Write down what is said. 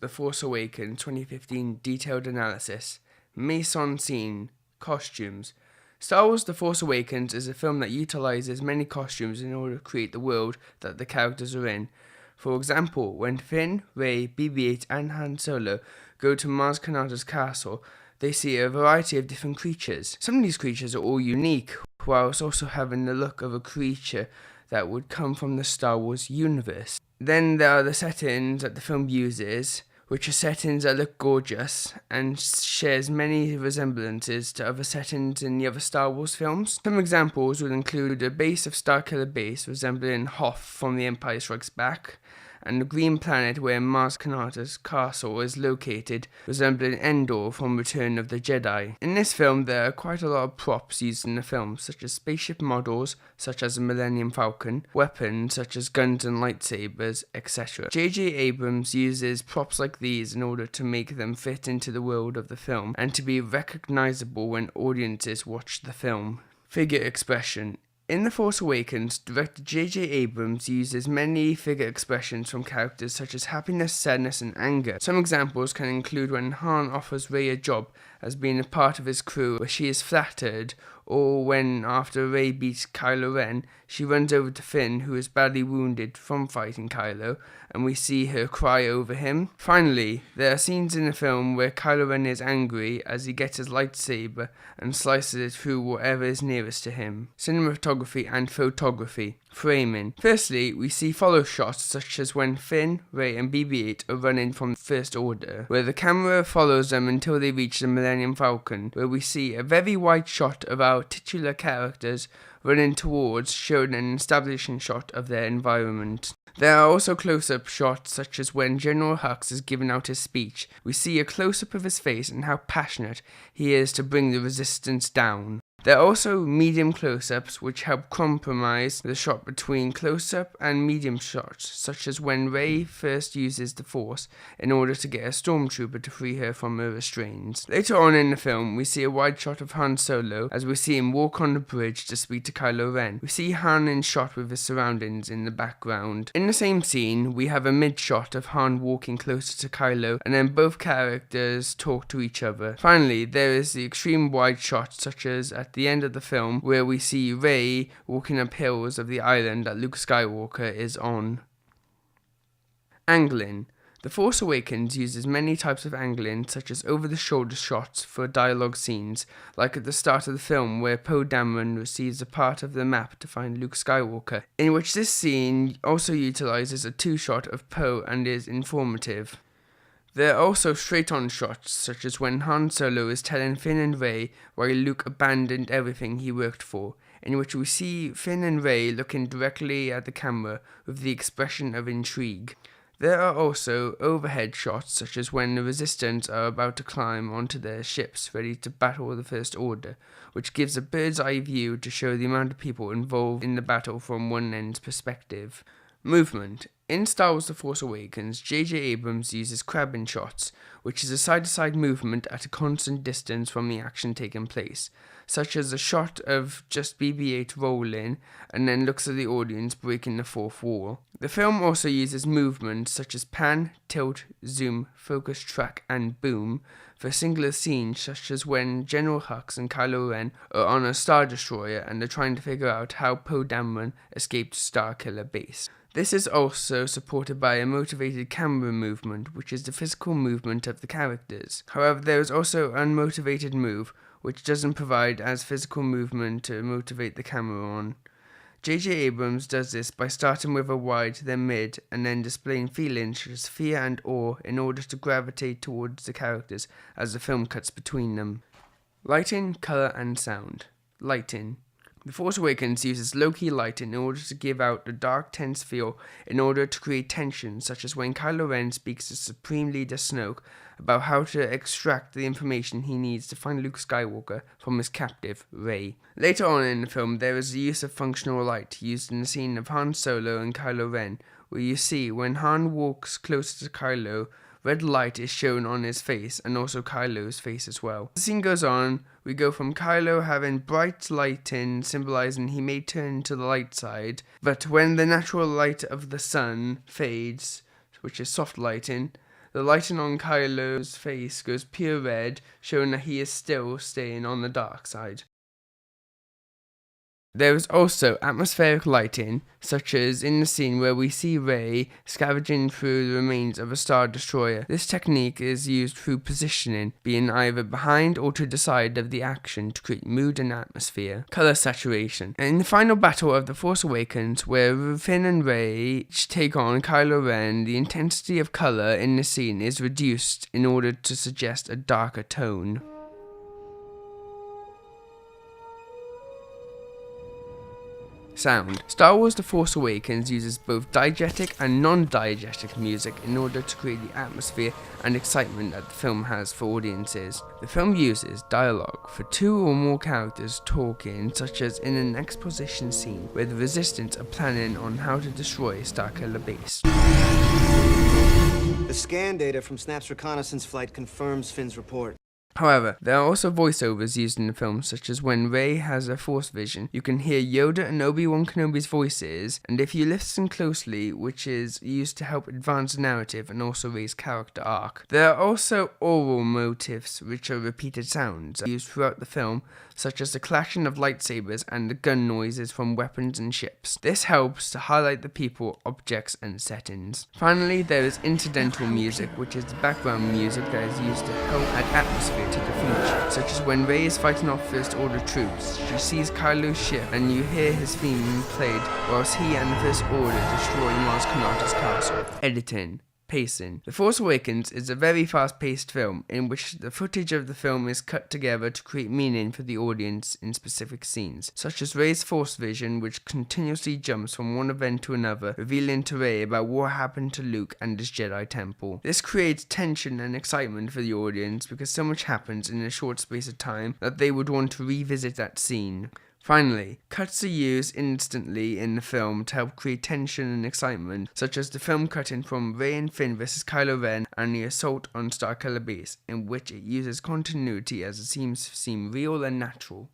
The Force Awakens 2015 Detailed Analysis. Mise en scene. Costumes. Star Wars The Force Awakens is a film that utilizes many costumes in order to create the world that the characters are in. For example, when Finn, Rey, BB-8 and Han Solo go to Maz Kanata's castle, they see a variety of different creatures. Some of these creatures are all unique, whilst also having the look of a creature that would come from the Star Wars universe. Then there are the settings that the film uses, which are settings that look gorgeous and shares many resemblances to other settings in the other Star Wars films. Some examples would include a base of Starkiller Base resembling Hoth from The Empire Strikes Back, and the green planet where Maz Kanata's castle is located, resembling Endor from Return of the Jedi. In this film, there are quite a lot of props used in the film, such as spaceship models, such as the Millennium Falcon, weapons such as guns and lightsabers, etc. J.J. Abrams uses props like these in order to make them fit into the world of the film, and to be recognizable when audiences watch the film. Figure expression. In The Force Awakens, director J.J. Abrams uses many figure expressions from characters such as happiness, sadness, and anger. Some examples can include when Han offers Rey a job as being a part of his crew where she is flattered, or when, after Rey beats Kylo Ren, she runs over to Finn, who is badly wounded from fighting Kylo, and we see her cry over him. Finally, there are scenes in the film where Kylo Ren is angry as he gets his lightsaber and slices it through whatever is nearest to him. Cinematography and photography. Framing. Firstly, we see follow shots such as when Finn, Rey and BB-8 are running from First Order, where the camera follows them until they reach the Millennium Falcon, where we see a very wide shot of our titular characters running towards, showing an establishing shot of their environment. There are also close-up shots such as when General Hux is giving out his speech. We see a close-up of his face and how passionate he is to bring the resistance down. There are also medium close-ups which help compromise the shot between close-up and medium shots, such as when Rey first uses the Force in order to get a stormtrooper to free her from her restraints. Later on in the film, we see a wide shot of Han Solo as we see him walk on the bridge to speak to Kylo Ren. We see Han in shot with his surroundings in the background. In the same scene, we have a mid-shot of Han walking closer to Kylo, and then both characters talk to each other. Finally, there is the extreme wide shot, such as at the end of the film, where we see Rey walking up hills of the island that Luke Skywalker is on. Angling. The Force Awakens uses many types of angling, such as over-the-shoulder shots for dialogue scenes, like at the start of the film where Poe Dameron receives a part of the map to find Luke Skywalker, in which this scene also utilizes a two-shot of Poe and is informative. There are also straight-on shots, such as when Han Solo is telling Finn and Rey why Luke abandoned everything he worked for, in which we see Finn and Rey looking directly at the camera with the expression of intrigue. There are also overhead shots, such as when the Resistance are about to climb onto their ships ready to battle the First Order, which gives a bird's-eye view to show the amount of people involved in the battle from one end's perspective. Movement. In Star Wars The Force Awakens, J.J. Abrams uses crabbing shots, which is a side-to-side movement at a constant distance from the action taking place, such as a shot of just BB-8 rolling and then looks at the audience breaking the fourth wall. The film also uses movements such as pan, tilt, zoom, focus, track, and boom for singular scenes, such as when General Hux and Kylo Ren are on a Star Destroyer and are trying to figure out how Poe Dameron escaped Starkiller Base. This is also supported by a motivated camera movement, which is the physical movement of the characters. However, there is also unmotivated move, which doesn't provide as physical movement to motivate the camera on. J.J. Abrams does this by starting with a wide, then mid, and then displaying feelings such as fear and awe in order to gravitate towards the characters as the film cuts between them. Lighting, colour and sound. Lighting. The Force Awakens uses low-key lighting in order to give out a dark, tense feel in order to create tension, such as when Kylo Ren speaks to Supreme Leader Snoke about how to extract the information he needs to find Luke Skywalker from his captive, Rey. Later on in the film, there is the use of functional light used in the scene of Han Solo and Kylo Ren, where you see when Han walks closer to Kylo, red light is shown on his face and also Kylo's face as well. As the scene goes on, we go from Kylo having bright lighting symbolizing he may turn to the light side, but when the natural light of the sun fades, which is soft lighting, the lighting on Kylo's face goes pure red, showing that he is still staying on the dark side. There is also atmospheric lighting, such as in the scene where we see Rey scavenging through the remains of a Star Destroyer. This technique is used through positioning, being either behind or to the side of the action to create mood and atmosphere. Color saturation. In the final battle of The Force Awakens, where Finn and Rey each take on Kylo Ren, the intensity of color in the scene is reduced in order to suggest a darker tone. Sound. Star Wars The Force Awakens uses both diegetic and non-diegetic music in order to create the atmosphere and excitement that the film has for audiences. The film uses dialogue for 2 or more characters talking, such as in an exposition scene where the Resistance are planning on how to destroy Starkiller Base. The scan data from Snap's reconnaissance flight confirms Finn's report. However, there are also voiceovers used in the film, such as when Rey has a Force vision, you can hear Yoda and Obi-Wan Kenobi's voices, and if you listen closely, which is used to help advance the narrative and also Rey's character arc. There are also oral motifs, which are repeated sounds used throughout the film, such as the clashing of lightsabers and the gun noises from weapons and ships. This helps to highlight the people, objects, and settings. Finally, there is incidental music, which is the background music that is used to help add atmosphere to the future, such as when Rey is fighting off First Order troops. She sees Kylo's ship, and you hear his theme played whilst he and the First Order destroy Maz Kanata's castle. Editing. Pacing. The Force Awakens is a very fast-paced film in which the footage of the film is cut together to create meaning for the audience in specific scenes, such as Rey's Force vision, which continuously jumps from one event to another, revealing to Rey about what happened to Luke and his Jedi Temple. This creates tension and excitement for the audience because so much happens in a short space of time that they would want to revisit that scene. Finally, cuts are used instantly in the film to help create tension and excitement, such as the film cutting from Rey and Finn vs Kylo Ren and the assault on Starkiller Base, in which it uses continuity as it seem real and natural.